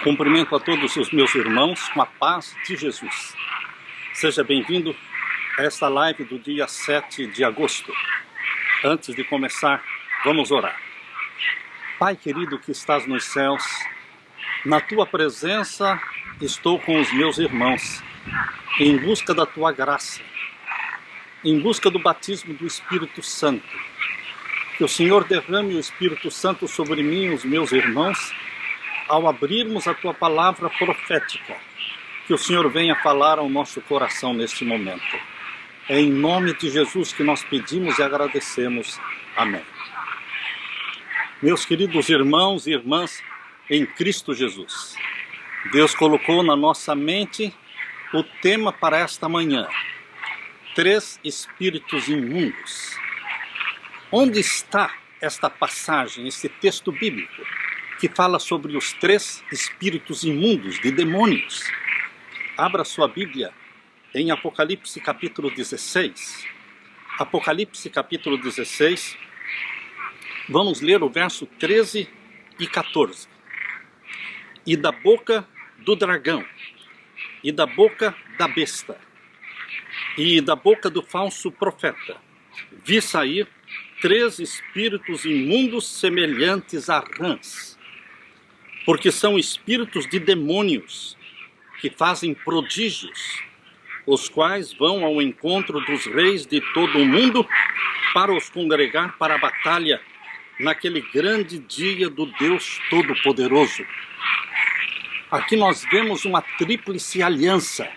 Cumprimento a todos os meus irmãos com a paz de Jesus. Seja bem-vindo a esta live do dia 7 de agosto. Antes de começar, vamos orar. Pai querido que estás nos céus, na tua presença estou com os meus irmãos, em busca da tua graça, em busca do batismo do Espírito Santo. Que o Senhor derrame o Espírito Santo sobre mim e os meus irmãos, ao abrirmos a tua palavra profética, que o Senhor venha falar ao nosso coração neste momento. É em nome de Jesus que nós pedimos e agradecemos. Amém. Meus queridos irmãos e irmãs em Cristo Jesus, Deus colocou na nossa mente o tema para esta manhã: 3 espíritos imundos. Onde está esta passagem, esse texto bíblico, que fala sobre os 3 espíritos imundos de demônios? Abra sua Bíblia em Apocalipse capítulo 16. Apocalipse capítulo 16, vamos ler o verso 13 e 14. E da boca do dragão, e da boca da besta, e da boca do falso profeta, vi sair 3 espíritos imundos semelhantes a rãs, porque são espíritos de demônios que fazem prodígios, os quais vão ao encontro dos reis de todo o mundo para os congregar para a batalha naquele grande dia do Deus Todo-Poderoso. Aqui nós vemos uma tríplice aliança.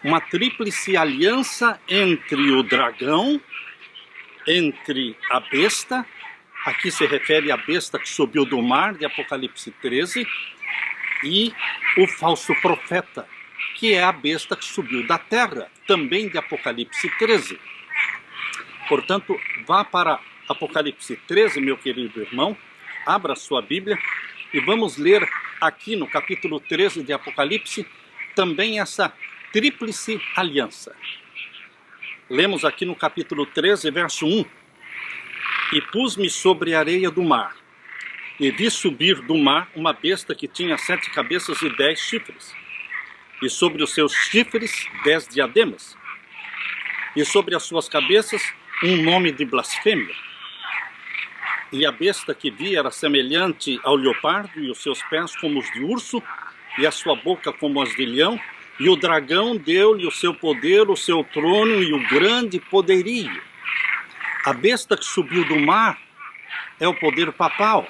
Uma tríplice aliança entre o dragão, entre a besta, aqui se refere à besta que subiu do mar, de Apocalipse 13, e o falso profeta, que é a besta que subiu da terra, também de Apocalipse 13. Portanto, vá para Apocalipse 13, meu querido irmão, abra sua Bíblia e vamos ler aqui no capítulo 13 de Apocalipse também essa tríplice aliança. Lemos aqui no capítulo 13, verso 1. E pus-me sobre a areia do mar, e vi subir do mar uma besta que tinha 7 cabeças e 10 chifres, e sobre os seus chifres 10 diademas, e sobre as suas cabeças um nome de blasfêmia. E a besta que vi era semelhante ao leopardo, e os seus pés como os de urso, e a sua boca como as de leão. E o dragão deu-lhe o seu poder, o seu trono e o grande poderio. A besta que subiu do mar é o poder papal.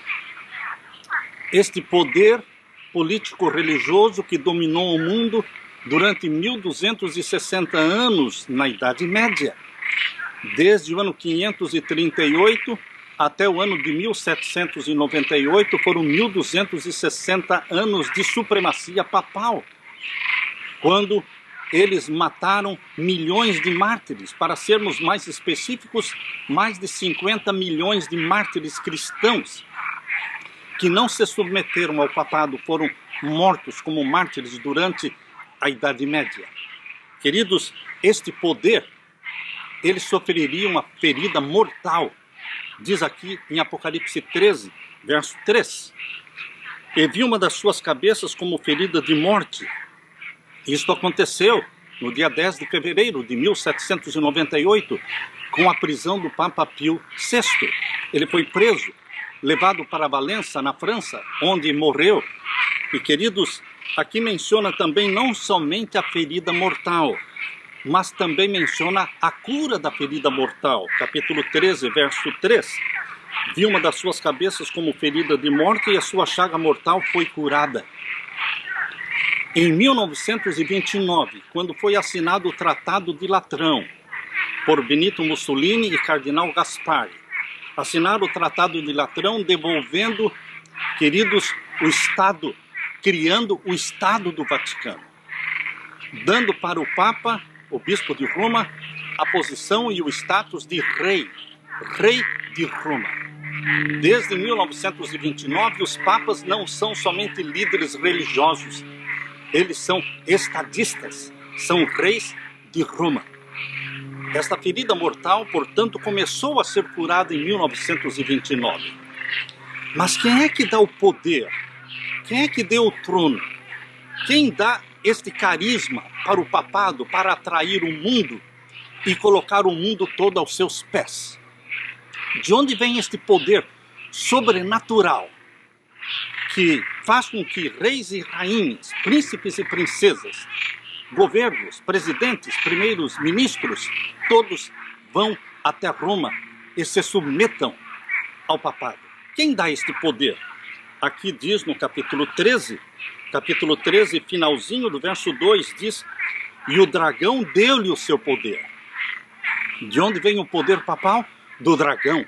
Este poder político-religioso que dominou o mundo durante 1260 anos na Idade Média. Desde o ano 538 até o ano de 1798 foram 1260 anos de supremacia papal, quando eles mataram milhões de mártires. Para sermos mais específicos, mais de 50 milhões de mártires cristãos que não se submeteram ao papado foram mortos como mártires durante a Idade Média. Queridos, este poder, ele sofreria uma ferida mortal. Diz aqui em Apocalipse 13, verso 3. E vi uma das suas cabeças como ferida de morte. Isto aconteceu no dia 10 de fevereiro de 1798, com a prisão do Papa Pio VI. Ele foi preso, levado para Valença, na França, onde morreu. E, queridos, aqui menciona também não somente a ferida mortal, mas também menciona a cura da ferida mortal. Capítulo 13, verso 3. Vi uma das suas cabeças como ferida de morte, e a sua chaga mortal foi curada. Em 1929, quando foi assinado o Tratado de Latrão por Benito Mussolini e Cardeal Gasparri, assinaram o Tratado de Latrão devolvendo, queridos, o Estado, criando o Estado do Vaticano, dando para o Papa, o Bispo de Roma, a posição e o status de rei de Roma. Desde 1929, os papas não são somente líderes religiosos, eles são estadistas, são reis de Roma. Esta ferida mortal, portanto, começou a ser curada em 1929. Mas quem é que dá o poder? Quem é que deu o trono? Quem dá este carisma para o papado, para atrair o mundo e colocar o mundo todo aos seus pés? De onde vem este poder sobrenatural que faz com que reis e rainhas, príncipes e princesas, governos, presidentes, primeiros ministros, todos vão até Roma e se submetam ao papado? Quem dá este poder? Aqui diz no capítulo 13, finalzinho do verso 2, diz: e o dragão deu-lhe o seu poder. De onde vem o poder papal? Do dragão,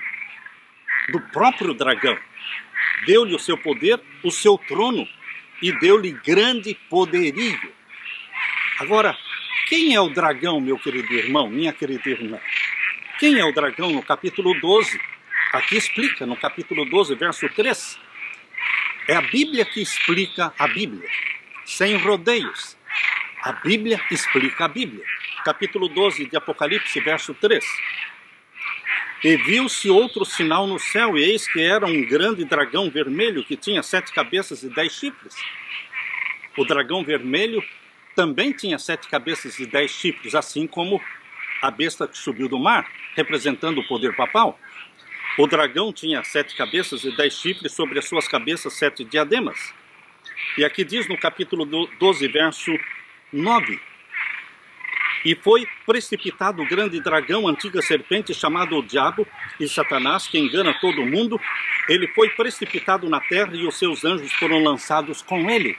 do próprio dragão. Deu-lhe o seu poder, o seu trono, e deu-lhe grande poderio. Agora, quem é o dragão, meu querido irmão, minha querida irmã? Quem é o dragão? No capítulo 12, aqui explica, no capítulo 12, verso 3. É a Bíblia que explica a Bíblia, sem rodeios. A Bíblia explica a Bíblia. Capítulo 12 de Apocalipse, verso 3. E viu-se outro sinal no céu, e eis que era um grande dragão vermelho, que tinha 7 cabeças e 10 chifres. O dragão vermelho também tinha 7 cabeças e 10 chifres, assim como a besta que subiu do mar, representando o poder papal. O dragão tinha 7 cabeças e 10 chifres, sobre as suas cabeças 7 diademas. E aqui diz no capítulo 12, verso 9. E foi precipitado o grande dragão, antiga serpente, chamado o Diabo e Satanás, que engana todo mundo. Ele foi precipitado na terra e os seus anjos foram lançados com ele.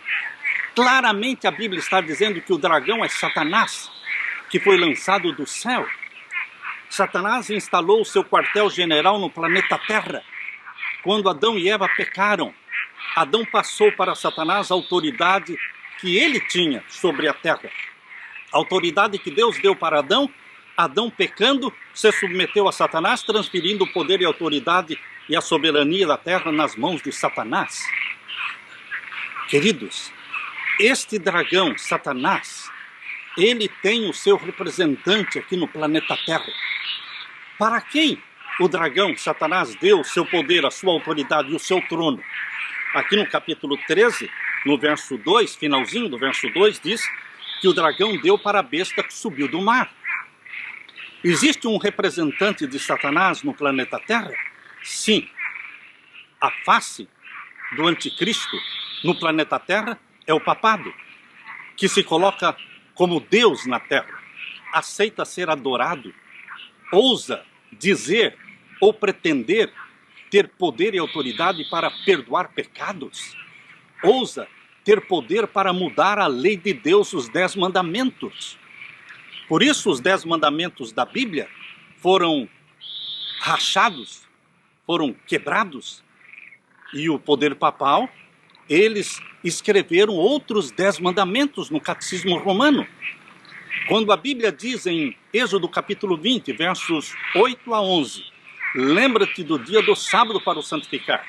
Claramente a Bíblia está dizendo que o dragão é Satanás, que foi lançado do céu. Satanás instalou o seu quartel-general no planeta Terra. Quando Adão e Eva pecaram, Adão passou para Satanás a autoridade que ele tinha sobre a terra. A autoridade que Deus deu para Adão, Adão pecando, se submeteu a Satanás, transferindo o poder e a autoridade e a soberania da terra nas mãos de Satanás. Queridos, este dragão, Satanás, ele tem o seu representante aqui no planeta Terra. Para quem o dragão, Satanás, deu o seu poder, a sua autoridade e o seu trono? Aqui no capítulo 13, no verso 2, finalzinho do verso 2, diz que o dragão deu para a besta que subiu do mar. Existe um representante de Satanás no planeta Terra? Sim. A face do anticristo no planeta Terra é o papado, que se coloca como Deus na terra, aceita ser adorado, ousa dizer ou pretender ter poder e autoridade para perdoar pecados, ousa ter poder para mudar a lei de Deus, os 10 mandamentos. Por isso os 10 mandamentos da Bíblia foram rachados, foram quebrados, e o poder papal, eles escreveram outros 10 mandamentos no Catecismo Romano. Quando a Bíblia diz em Êxodo capítulo 20, versos 8 a 11, lembra-te do dia do sábado para o santificar.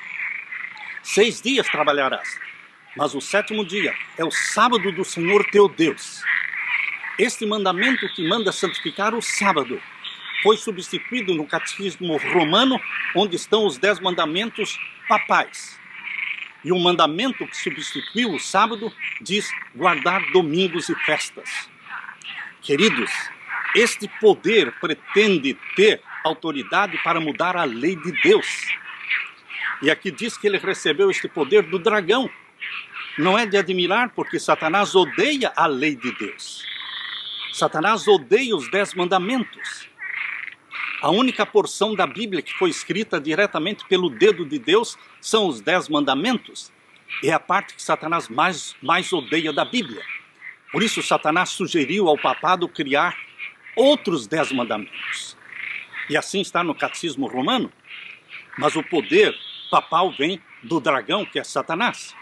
6 dias trabalharás, mas o 7º dia é o sábado do Senhor teu Deus. Este mandamento que manda santificar o sábado foi substituído no Catecismo Romano, onde estão os 10 mandamentos papais. E o mandamento que substituiu o sábado diz guardar domingos e festas. Queridos, este poder pretende ter autoridade para mudar a lei de Deus. E aqui diz que ele recebeu este poder do dragão. Não é de admirar, porque Satanás odeia a lei de Deus. Satanás odeia os 10 mandamentos. A única porção da Bíblia que foi escrita diretamente pelo dedo de Deus são os 10 mandamentos. É a parte que Satanás mais odeia da Bíblia. Por isso Satanás sugeriu ao papado criar outros 10 mandamentos. E assim está no Catecismo Romano. Mas o poder papal vem do dragão, que é Satanás.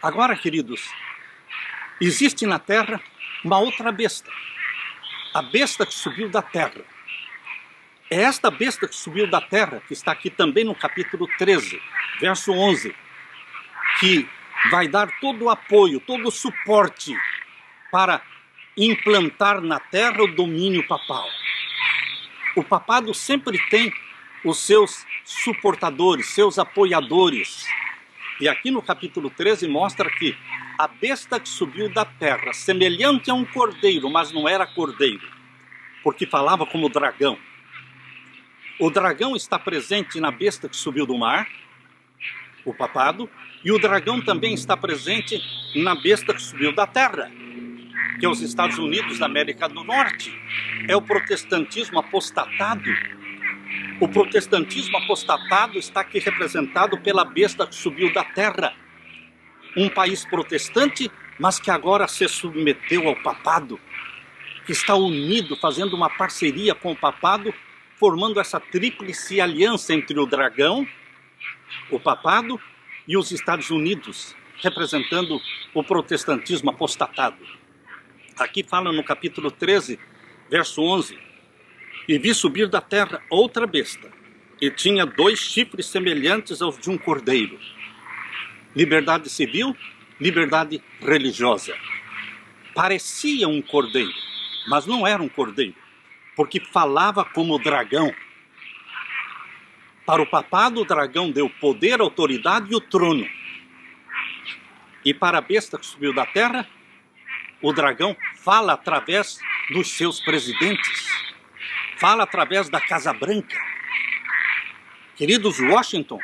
Agora, queridos, existe na terra uma outra besta. A besta que subiu da terra. É esta besta que subiu da terra, que está aqui também no capítulo 13, verso 11, que vai dar todo o apoio, todo o suporte para implantar na terra o domínio papal. O papado sempre tem os seus suportadores, seus apoiadores. E aqui no capítulo 13 mostra que a besta que subiu da terra, semelhante a um cordeiro, mas não era cordeiro, porque falava como dragão. O dragão está presente na besta que subiu do mar, o papado, e o dragão também está presente na besta que subiu da terra, que é os Estados Unidos da América do Norte. É o protestantismo apostatado. O protestantismo apostatado está aqui representado pela besta que subiu da terra. Um país protestante, mas que agora se submeteu ao papado, que está unido, fazendo uma parceria com o papado, formando essa tríplice aliança entre o dragão, o papado e os Estados Unidos, representando o protestantismo apostatado. Aqui fala no capítulo 13, verso 11: E vi subir da terra outra besta, e tinha 2 chifres semelhantes aos de um cordeiro. Liberdade civil, liberdade religiosa. Parecia um cordeiro, mas não era um cordeiro, porque falava como dragão. Para o papado, o dragão deu poder, autoridade e o trono. E para a besta que subiu da terra, o dragão fala através dos seus presidentes. Fala através da Casa Branca. Queridos, Washington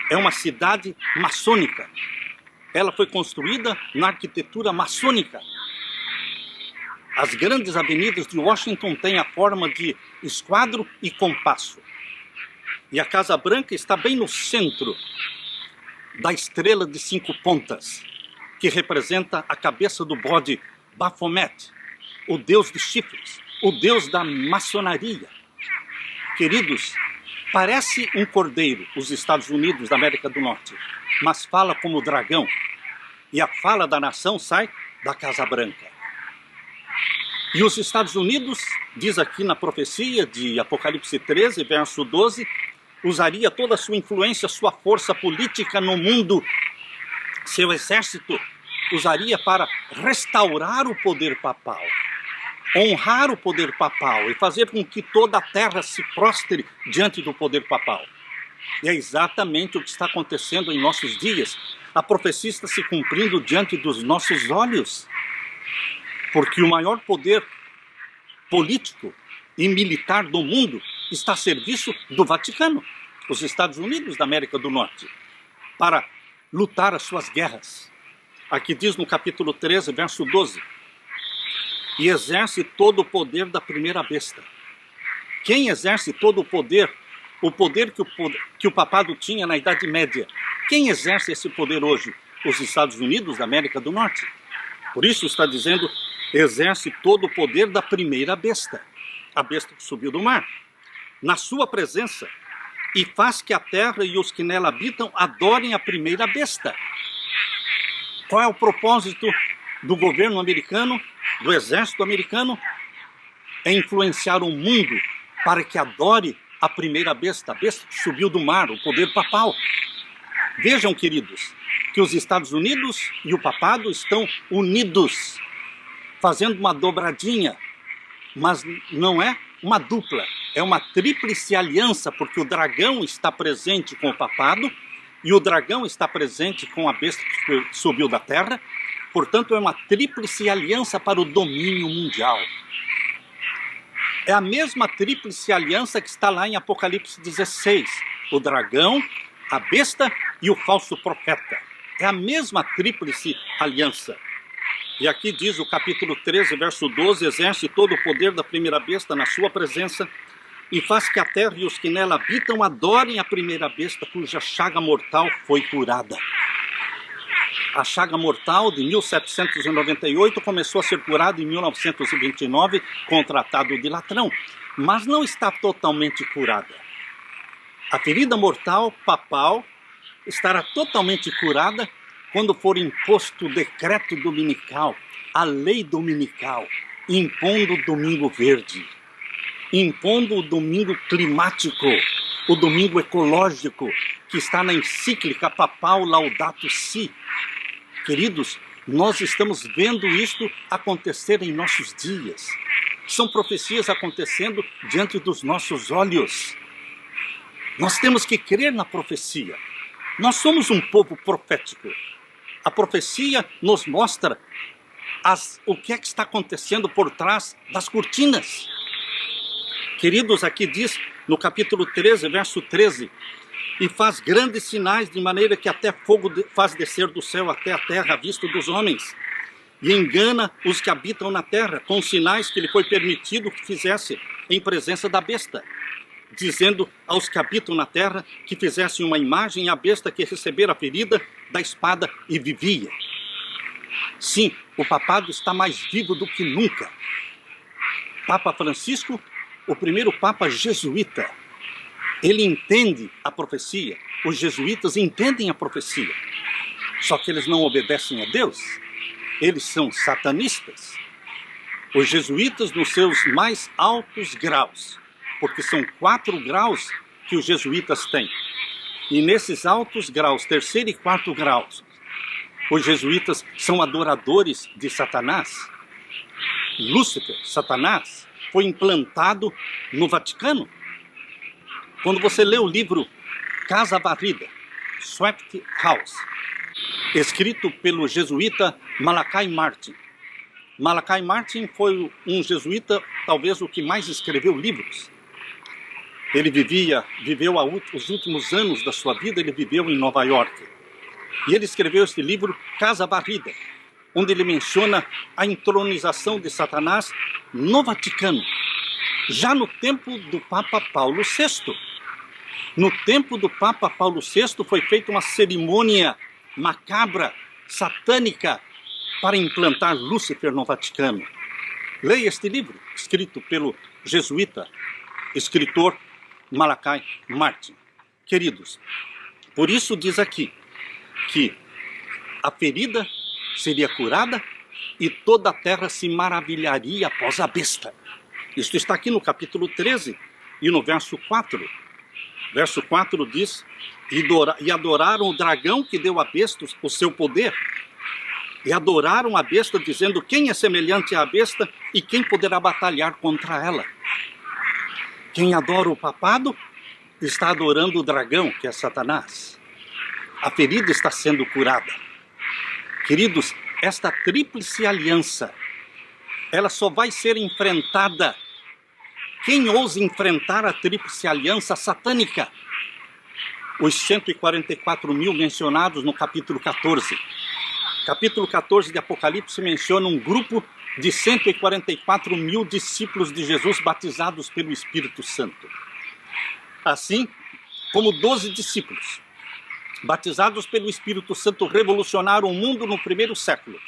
é uma cidade maçônica. Ela foi construída na arquitetura maçônica. As grandes avenidas de Washington têm a forma de esquadro e compasso. E a Casa Branca está bem no centro da estrela de 5 pontas, que representa a cabeça do bode Baphomet, o deus de chifres, o deus da maçonaria. Queridos, parece um cordeiro, os Estados Unidos da América do Norte, mas fala como dragão. E a fala da nação sai da Casa Branca. E os Estados Unidos, diz aqui na profecia de Apocalipse 13, verso 12, usaria toda a sua influência, sua força política no mundo, seu exército, usaria para restaurar o poder papal, honrar o poder papal e fazer com que toda a terra se prostre diante do poder papal. E é exatamente o que está acontecendo em nossos dias. A profecia está se cumprindo diante dos nossos olhos, porque o maior poder político e militar do mundo está a serviço do Vaticano, os Estados Unidos da América do Norte, para lutar as suas guerras. Aqui diz no capítulo 13, verso 12: E exerce todo o poder da primeira besta. Quem exerce todo o poder que o papado tinha na Idade Média? Quem exerce esse poder hoje? Os Estados Unidos da América do Norte. Por isso está dizendo, exerce todo o poder da primeira besta, a besta que subiu do mar, na sua presença, e faz que a terra e os que nela habitam adorem a primeira besta. Qual é o propósito do governo americano, do exército americano? É influenciar o mundo para que adore a primeira besta, a besta que subiu do mar, o poder papal. Vejam, queridos, que os Estados Unidos e o papado estão unidos, fazendo uma dobradinha, mas não é uma dupla, é uma tríplice aliança, porque o dragão está presente com o papado e o dragão está presente com a besta que subiu da terra. Portanto, é uma tríplice aliança para o domínio mundial. É a mesma tríplice aliança que está lá em Apocalipse 16. O dragão, a besta e o falso profeta. É a mesma tríplice aliança. E aqui diz o capítulo 13, verso 12, exerce todo o poder da primeira besta na sua presença e faz que a terra e os que nela habitam adorem a primeira besta cuja chaga mortal foi curada. A chaga mortal de 1798 começou a ser curada em 1929 com o Tratado de Latrão, mas não está totalmente curada. A ferida mortal papal estará totalmente curada quando for imposto o decreto dominical, a lei dominical, impondo o domingo verde, impondo o domingo climático, o domingo ecológico, que está na encíclica papal Laudato Si. Queridos, nós estamos vendo isto acontecer em nossos dias. São profecias acontecendo diante dos nossos olhos. Nós temos que crer na profecia. Nós somos um povo profético. A profecia nos mostra o que é que está acontecendo por trás das cortinas. Queridos, aqui diz no capítulo 13, verso 13, e faz grandes sinais, de maneira que até fogo faz descer do céu até a terra, à vista dos homens, e engana os que habitam na terra, com sinais que lhe foi permitido que fizesse em presença da besta, dizendo aos que habitam na terra que fizessem uma imagem à besta que recebera a ferida da espada e vivia. Sim, o papado está mais vivo do que nunca. Papa Francisco, o primeiro papa jesuíta, ele entende a profecia. Os jesuítas entendem a profecia, só que eles não obedecem a Deus. Eles são satanistas. Os jesuítas nos seus mais altos graus, porque são 4 graus que os jesuítas têm. E nesses altos graus, 3º e 4º graus, os jesuítas são adoradores de Satanás. Lúcifer, Satanás, foi implantado no Vaticano. Quando você lê o livro Casa Varrida, Swept House, escrito pelo jesuíta Malachi Martin. Malachi Martin foi um jesuíta, talvez o que mais escreveu livros. Ele viveu os últimos anos da sua vida, ele viveu em Nova York. E ele escreveu este livro, Casa Varrida, onde ele menciona a entronização de Satanás no Vaticano, já no tempo do Papa Paulo VI. No tempo do Papa Paulo VI foi feita uma cerimônia macabra, satânica, para implantar Lúcifer no Vaticano. Leia este livro, escrito pelo jesuíta, escritor Malachi Martin. Queridos, por isso diz aqui que a ferida seria curada e toda a terra se maravilharia após a besta. Isto está aqui no capítulo 13 e no verso 4. Verso 4 diz, e adoraram o dragão que deu à besta o seu poder. E adoraram a besta, dizendo, quem é semelhante à besta e quem poderá batalhar contra ela? Quem adora o papado está adorando o dragão, que é Satanás. A ferida está sendo curada. Queridos, esta tríplice aliança, ela só vai ser enfrentada. Quem ousa enfrentar a tríplice aliança satânica? Os 144 mil mencionados no capítulo 14. Capítulo 14 de Apocalipse menciona um grupo de 144 mil discípulos de Jesus batizados pelo Espírito Santo. Assim como 12 discípulos batizados pelo Espírito Santo revolucionaram o mundo no primeiro século.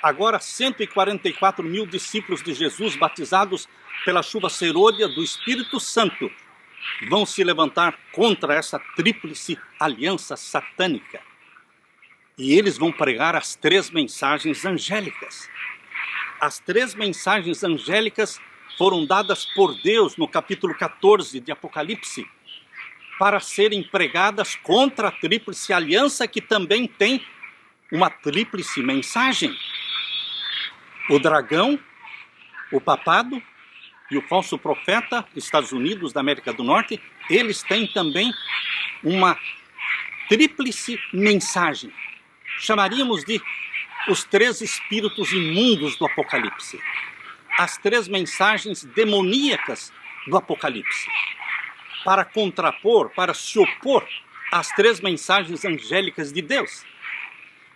Agora 144 mil discípulos de Jesus batizados pela chuva serôdia do Espírito Santo vão se levantar contra essa tríplice aliança satânica. E eles vão pregar as 3 mensagens angélicas. As 3 mensagens angélicas foram dadas por Deus no capítulo 14 de Apocalipse para serem pregadas contra a tríplice aliança, que também tem uma tríplice mensagem. O dragão, o papado e o falso profeta, Estados Unidos da América do Norte, eles têm também uma tríplice mensagem. Chamaríamos de os 3 espíritos imundos do Apocalipse. As 3 mensagens demoníacas do Apocalipse. Para contrapor, para se opor às 3 mensagens angélicas de Deus.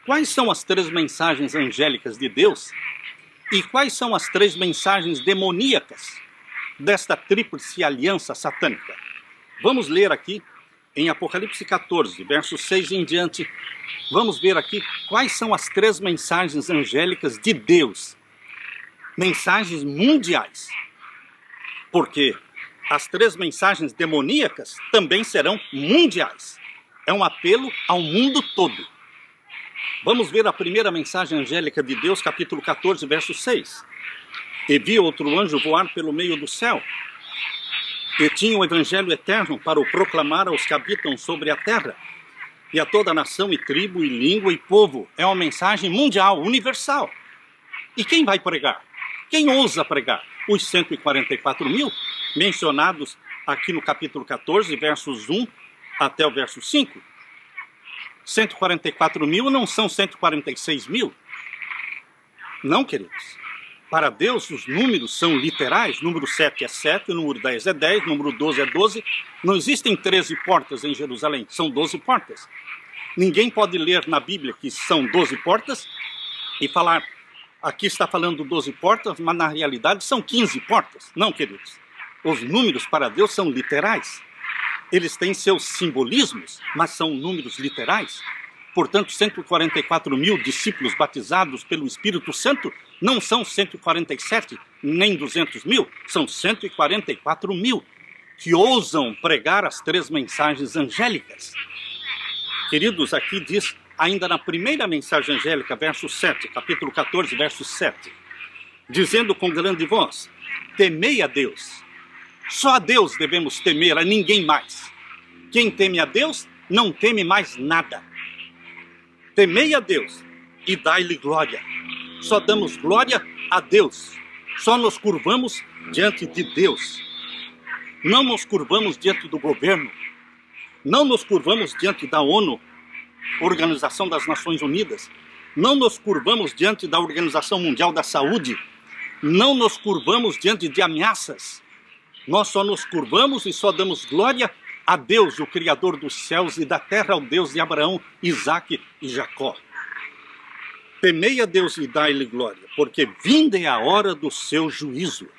Quais são as 3 mensagens angélicas de Deus? E quais são as 3 mensagens demoníacas desta tríplice aliança satânica? Vamos ler aqui em Apocalipse 14, versos 6 em diante. Vamos ver aqui quais são as 3 mensagens angélicas de Deus. Mensagens mundiais. Porque as 3 mensagens demoníacas também serão mundiais. É um apelo ao mundo todo. Vamos ver a primeira mensagem angélica de Deus, capítulo 14, verso 6. E vi outro anjo voar pelo meio do céu, e tinha o evangelho eterno para o proclamar aos que habitam sobre a terra, e a toda nação, e tribo, e língua, e povo. É uma mensagem mundial, universal. E quem vai pregar? Quem ousa pregar? Os 144 mil mencionados aqui no capítulo 14, versos 1 até o verso 5. 144 mil não são 146 mil. Não, queridos. Para Deus, os números são literais. Número 7 é 7, número 10 é 10, número 12 é 12. Não existem 13 portas em Jerusalém, são 12 portas. Ninguém pode ler na Bíblia que são 12 portas e falar, aqui está falando 12 portas, mas na realidade são 15 portas. Não, queridos. Os números para Deus são literais. Eles têm seus simbolismos, mas são números literais. Portanto, 144 mil discípulos batizados pelo Espírito Santo não são 147 nem 200 mil, são 144 mil que ousam pregar as 3 mensagens angélicas. Queridos, aqui diz, ainda na primeira mensagem angélica, verso 7, capítulo 14, verso 7, dizendo com grande voz, temei a Deus. Só a Deus devemos temer, a ninguém mais. Quem teme a Deus não teme mais nada. Temei a Deus e dai-lhe glória. Só damos glória a Deus. Só nos curvamos diante de Deus. Não nos curvamos diante do governo. Não nos curvamos diante da ONU, Organização das Nações Unidas. Não nos curvamos diante da Organização Mundial da Saúde. Não nos curvamos diante de ameaças. Nós só nos curvamos e só damos glória a Deus, o Criador dos céus e da terra, ao Deus de Abraão, Isaque e Jacó. Temei a Deus e dai-lhe glória, porque vinda é a hora do seu juízo.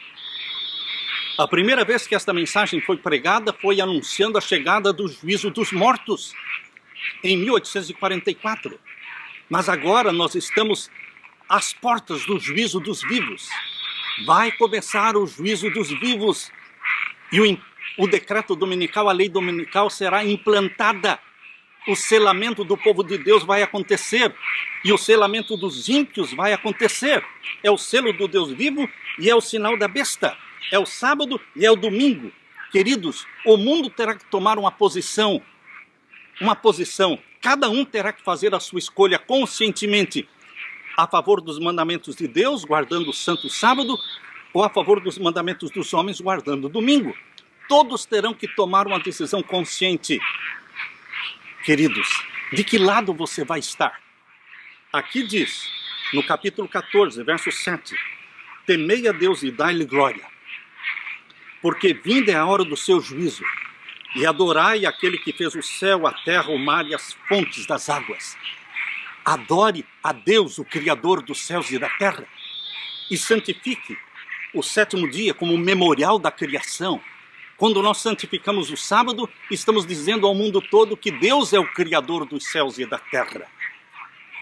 A primeira vez que esta mensagem foi pregada foi anunciando a chegada do juízo dos mortos, em 1844. Mas agora nós estamos às portas do juízo dos vivos. Vai começar o juízo dos vivos. E o decreto dominical, a lei dominical será implantada. O selamento do povo de Deus vai acontecer. E o selamento dos ímpios vai acontecer. É o selo do Deus vivo e é o sinal da besta. É o sábado e é o domingo. Queridos, o mundo terá que tomar uma posição. Cada um terá que fazer a sua escolha conscientemente. A favor dos mandamentos de Deus, guardando o santo sábado, ou a favor dos mandamentos dos homens, guardando o domingo. Todos terão que tomar uma decisão consciente. Queridos, de que lado você vai estar? Aqui diz, no capítulo 14, verso 7, temei a Deus e dai-lhe glória, porque vinda é a hora do seu juízo, e adorai aquele que fez o céu, a terra, o mar e as fontes das águas. Adore a Deus, o Criador dos céus e da terra, e santifique o 7º dia como memorial da criação. Quando nós santificamos o sábado, estamos dizendo ao mundo todo que Deus é o Criador dos céus e da terra.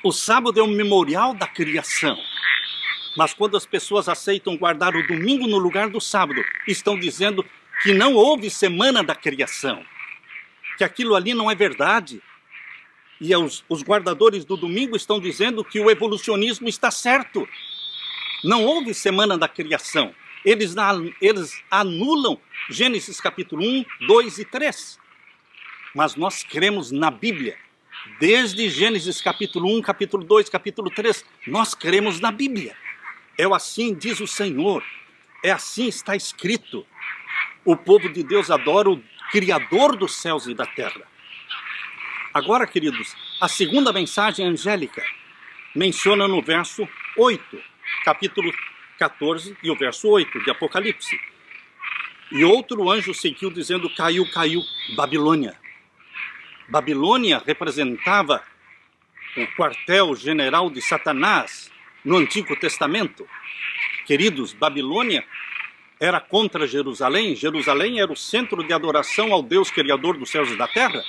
O sábado é um memorial da criação. Mas quando as pessoas aceitam guardar o domingo no lugar do sábado, estão dizendo que não houve semana da criação, que aquilo ali não é verdade. E os guardadores do domingo estão dizendo que o evolucionismo está certo. Não houve semana da criação. Eles anulam Gênesis capítulo 1, 2 e 3. Mas nós cremos na Bíblia. Desde Gênesis capítulo 1, capítulo 2, capítulo 3, nós cremos na Bíblia. É assim diz o Senhor. É assim está escrito. O povo de Deus adora o Criador dos céus e da terra. Agora, queridos, a segunda mensagem angélica menciona no verso 8, capítulo 14 e o verso 8 de Apocalipse. E outro anjo seguiu dizendo, caiu, caiu, Babilônia. Babilônia representava o quartel-general de Satanás no Antigo Testamento. Queridos, Babilônia era contra Jerusalém. Jerusalém era o centro de adoração ao Deus Criador dos céus e da terra.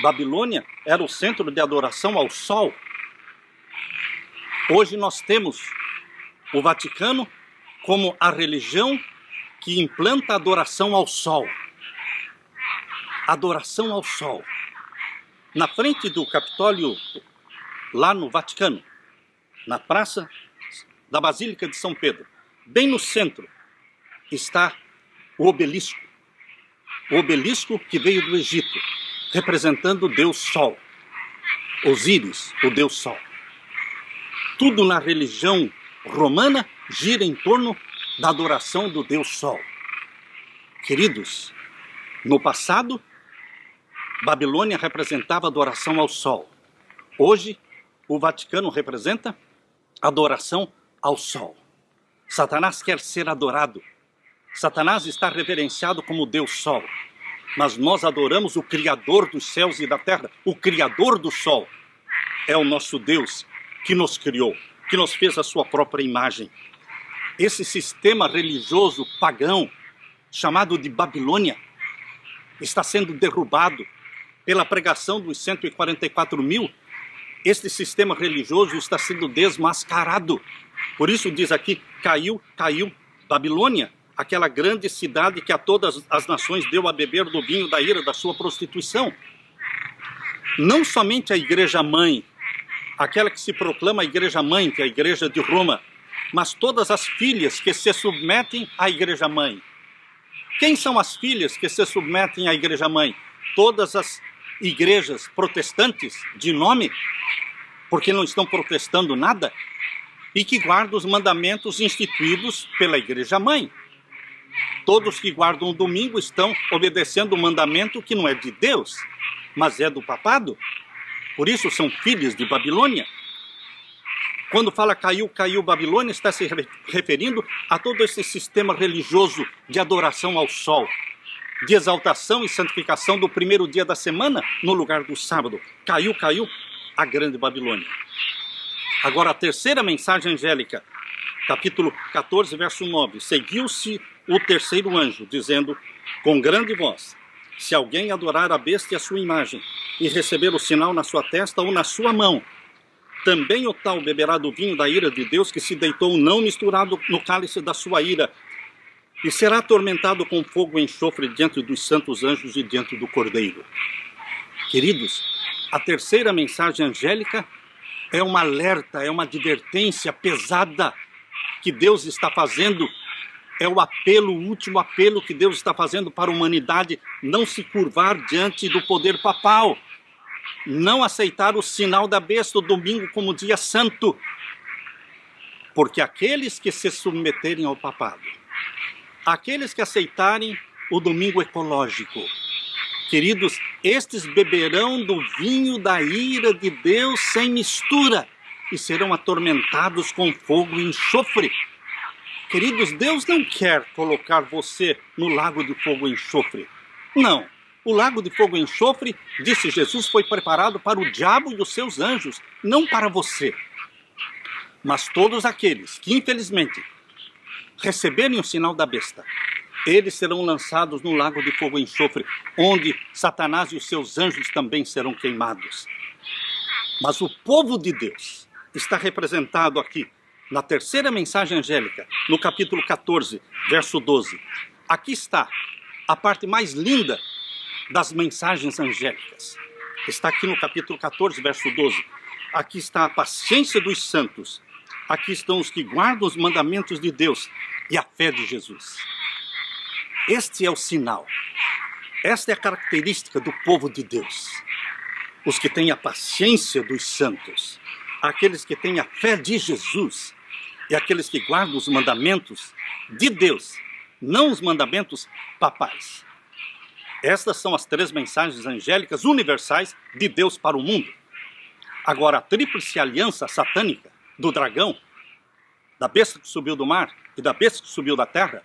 Babilônia era o centro de adoração ao Sol. Hoje nós temos o Vaticano como a religião que implanta a adoração ao Sol. Adoração ao Sol. Na frente do Capitólio, lá no Vaticano, na praça da Basílica de São Pedro, bem no centro, está o obelisco. O obelisco que veio do Egito, representando o Deus Sol. Osíris, o Deus Sol. Tudo na religião romana gira em torno da adoração do Deus Sol. Queridos, no passado, Babilônia representava a adoração ao Sol. Hoje, o Vaticano representa adoração ao Sol. Satanás quer ser adorado. Satanás está reverenciado como Deus Sol. Mas nós adoramos o Criador dos céus e da terra. O Criador do Sol é o nosso Deus que nos criou, que nos fez a sua própria imagem. Esse sistema religioso pagão, chamado de Babilônia, está sendo derrubado pela pregação dos 144 mil. Este sistema religioso está sendo desmascarado. Por isso diz aqui, caiu Babilônia, aquela grande cidade que a todas as nações deu a beber do vinho da ira da sua prostituição. Não somente a igreja-mãe, aquela que se proclama a igreja-mãe, que é a igreja de Roma, mas todas as filhas que se submetem à igreja-mãe. Quem são as filhas que se submetem à igreja-mãe? Todas as igrejas protestantes de nome, porque não estão protestando nada, e que guardam os mandamentos instituídos pela igreja-mãe. Todos que guardam o domingo estão obedecendo o mandamento que não é de Deus, mas é do papado. Por isso são filhas de Babilônia. Quando fala caiu Babilônia, está se referindo a todo esse sistema religioso de adoração ao sol, de exaltação e santificação do primeiro dia da semana no lugar do sábado. Caiu a grande Babilônia. Agora a terceira mensagem angélica, capítulo 14, verso 9. Seguiu-se o terceiro anjo, dizendo com grande voz: se alguém adorar a besta e a sua imagem, e receber o sinal na sua testa ou na sua mão, também o tal beberá do vinho da ira de Deus, que se deitou não misturado no cálice da sua ira, e será atormentado com fogo e enxofre diante dos santos anjos e diante do Cordeiro. Queridos, a terceira mensagem angélica é um alerta, é uma advertência pesada que Deus está fazendo. É o apelo, o último apelo que Deus está fazendo para a humanidade: não se curvar diante do poder papal, não aceitar o sinal da besta, o domingo como dia santo, porque aqueles que se submeterem ao papado, aqueles que aceitarem o domingo ecológico, queridos, estes beberão do vinho da ira de Deus sem mistura e serão atormentados com fogo e enxofre. Queridos, Deus não quer colocar você no lago de fogo e enxofre. Não. O lago de fogo e enxofre, disse Jesus, foi preparado para o diabo e os seus anjos, não para você. Mas todos aqueles que, infelizmente, receberem o sinal da besta, eles serão lançados no lago de fogo e enxofre, onde Satanás e os seus anjos também serão queimados. Mas o povo de Deus está representado aqui na terceira mensagem angélica, no capítulo 14, verso 12. Aqui está a parte mais linda das mensagens angélicas. Está aqui no capítulo 14, verso 12. Aqui está a paciência dos santos. Aqui estão os que guardam os mandamentos de Deus e a fé de Jesus. Este é o sinal. Esta é a característica do povo de Deus. Os que têm a paciência dos santos, aqueles que têm a fé de Jesus e aqueles que guardam os mandamentos de Deus, não os mandamentos papais. Estas são as três mensagens angélicas universais de Deus para o mundo. Agora, a tríplice aliança satânica do dragão, da besta que subiu do mar e da besta que subiu da terra,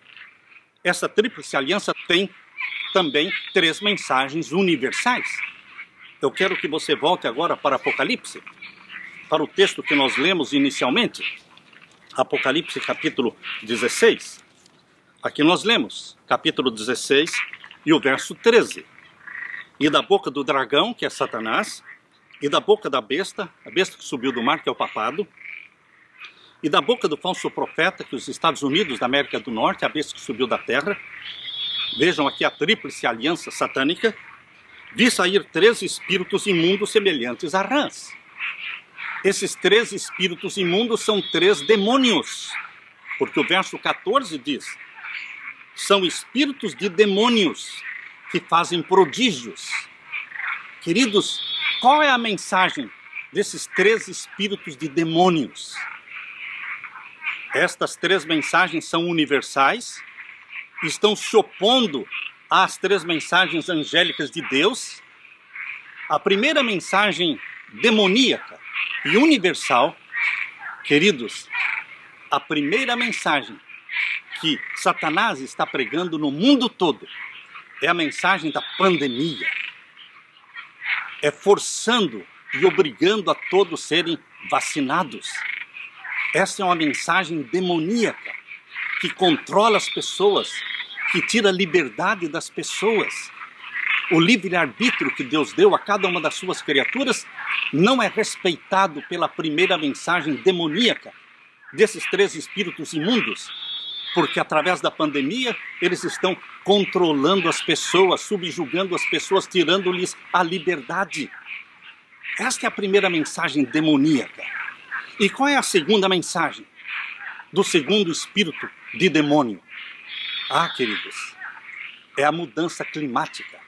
essa tríplice aliança tem também três mensagens universais. Eu quero que você volte agora para Apocalipse, para o texto que nós lemos inicialmente, Apocalipse capítulo 16. Aqui nós lemos, capítulo 16 e o verso 13. E da boca do dragão, que é Satanás, e da boca da besta, a besta que subiu do mar, que é o papado, e da boca do falso profeta, que os Estados Unidos da América do Norte, a besta que subiu da terra. Vejam aqui a tríplice aliança satânica. Vi sair 3 espíritos imundos semelhantes a rãs. Esses 3 espíritos imundos são 3 demônios, porque o verso 14 diz: são espíritos de demônios que fazem prodígios. Queridos, qual é a mensagem desses 3 espíritos de demônios? Estas 3 mensagens são universais, estão se opondo às 3 mensagens angélicas de Deus. A primeira mensagem demoníaca e universal, queridos, a primeira mensagem que Satanás está pregando no mundo todo é a mensagem da pandemia. É forçando e obrigando a todos serem vacinados. Essa é uma mensagem demoníaca que controla as pessoas, que tira a liberdade das pessoas. O livre-arbítrio que Deus deu a cada uma das suas criaturas não é respeitado pela primeira mensagem demoníaca desses 3 espíritos imundos, porque através da pandemia eles estão controlando as pessoas, subjugando as pessoas, tirando-lhes a liberdade. Esta é a primeira mensagem demoníaca. E qual é a segunda mensagem do segundo espírito de demônio? Ah, queridos, é a mudança climática.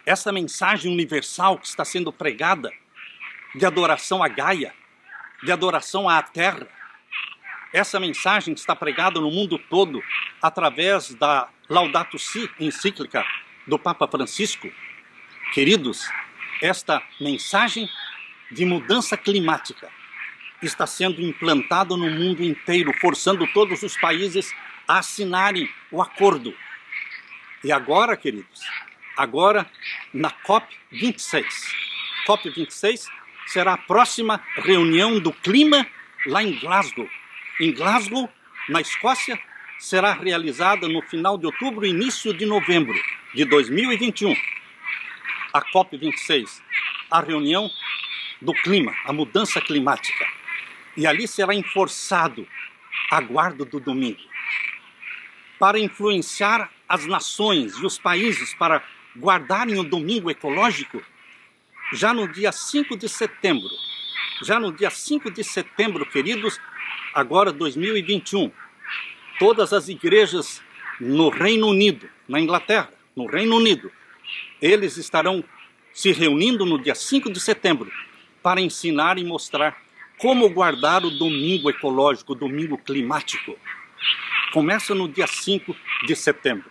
Essa mensagem universal que está sendo pregada de adoração a Gaia, de adoração à Terra, essa mensagem está pregada no mundo todo através da Laudato Si, encíclica do Papa Francisco. Queridos, esta mensagem de mudança climática está sendo implantada no mundo inteiro, forçando todos os países a assinarem o acordo. E agora, queridos, agora na COP26. COP26 será a próxima reunião do clima lá em Glasgow. Em Glasgow, na Escócia, será realizada no final de outubro e início de novembro de 2021. A COP26, a reunião do clima, a mudança climática. E ali será enforçado a guarda do domingo, para influenciar as nações e os países para guardarem o domingo ecológico. Já no dia 5 de setembro, queridos, agora 2021, todas as igrejas no Reino Unido, na Inglaterra, no Reino Unido, eles estarão se reunindo no dia 5 de setembro para ensinar e mostrar como guardar o domingo ecológico, o domingo climático. Começa no dia 5 de setembro.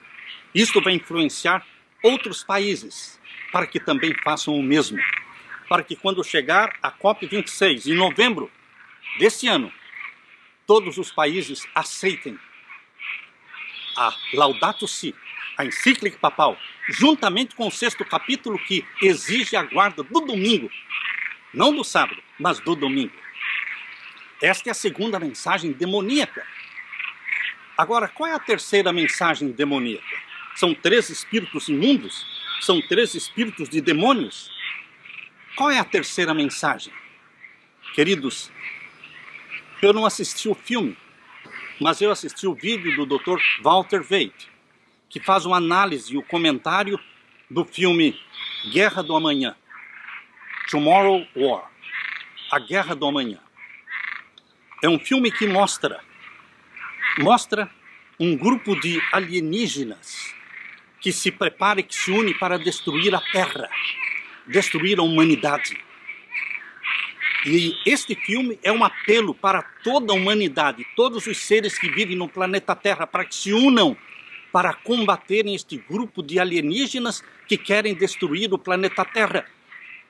Isto vai influenciar outros países para que também façam o mesmo. Para que quando chegar a COP26, em novembro desse ano, todos os países aceitem a Laudato Si, a encíclica papal, juntamente com o 6º capítulo que exige a guarda do domingo, não do sábado, mas do domingo. Esta é a segunda mensagem demoníaca. Agora, qual é a terceira mensagem demoníaca? São 3 espíritos imundos? São 3 espíritos de demônios? Qual é a terceira mensagem? Queridos, eu não assisti o filme, mas eu assisti o vídeo do Dr. Walter Veit, que faz uma análise e o comentário do filme Guerra do Amanhã, Tomorrow War, A Guerra do Amanhã. É um filme que mostra um grupo de alienígenas que se prepara e que se une para destruir a Terra, destruir a humanidade. E este filme é um apelo para toda a humanidade, todos os seres que vivem no planeta Terra, para que se unam para combaterem este grupo de alienígenas que querem destruir o planeta Terra.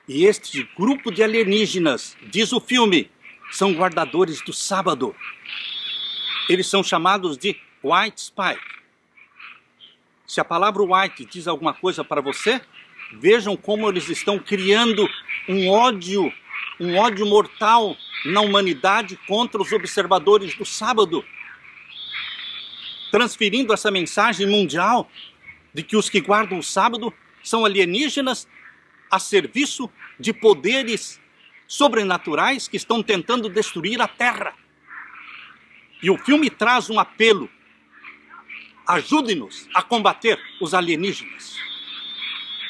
E este grupo de alienígenas, diz o filme, são guardadores do sábado. Eles são chamados de White Spike. Se a palavra white diz alguma coisa para você, vejam como eles estão criando um ódio mortal na humanidade contra os observadores do sábado, transferindo essa mensagem mundial de que os que guardam o sábado são alienígenas a serviço de poderes sobrenaturais que estão tentando destruir a Terra. E o filme traz um apelo: ajude-nos a combater os alienígenas.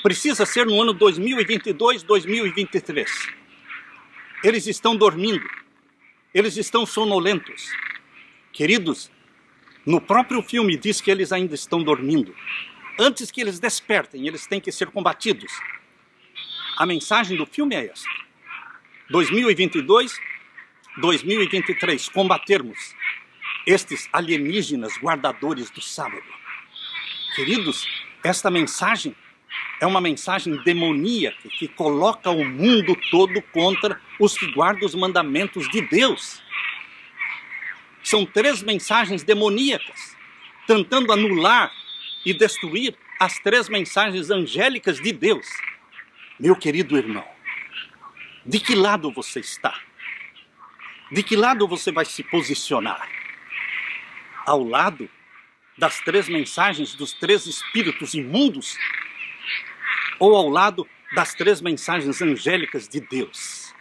Precisa ser no ano 2022, 2023. Eles estão dormindo, eles estão sonolentos. Queridos, no próprio filme diz que eles ainda estão dormindo. Antes que eles despertem, eles têm que ser combatidos. A mensagem do filme é esta: 2022, 2023, combatermos estes alienígenas guardadores do sábado. Queridos, esta mensagem É uma mensagem demoníaca que coloca o mundo todo contra os que guardam os mandamentos de Deus. São 3 mensagens demoníacas, tentando anular e destruir as 3 mensagens angélicas de Deus. Meu querido irmão, de que lado você está? De que lado você vai se posicionar? Ao lado das 3 mensagens dos 3 espíritos imundos? Ou ao lado das 3 mensagens angélicas de Deus?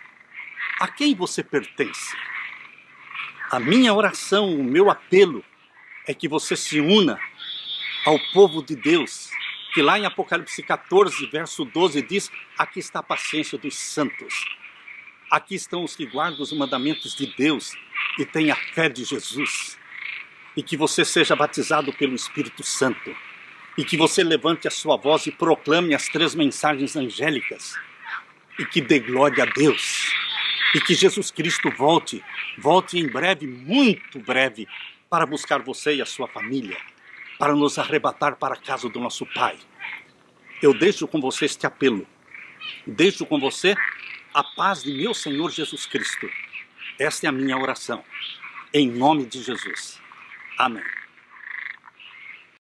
A quem você pertence? A minha oração, o meu apelo é que você se una ao povo de Deus, que lá em Apocalipse 14, verso 12 diz: aqui está a paciência dos santos. Aqui estão os que guardam os mandamentos de Deus e têm a fé de Jesus. E que você seja batizado pelo Espírito Santo. E que você levante a sua voz e proclame as 3 mensagens angélicas. E que dê glória a Deus. E que Jesus Cristo volte em breve, muito breve, para buscar você e a sua família, para nos arrebatar para a casa do nosso Pai. Eu deixo com você este apelo. Deixo com você a paz de meu Senhor Jesus Cristo. Esta é a minha oração. Em nome de Jesus. Amém.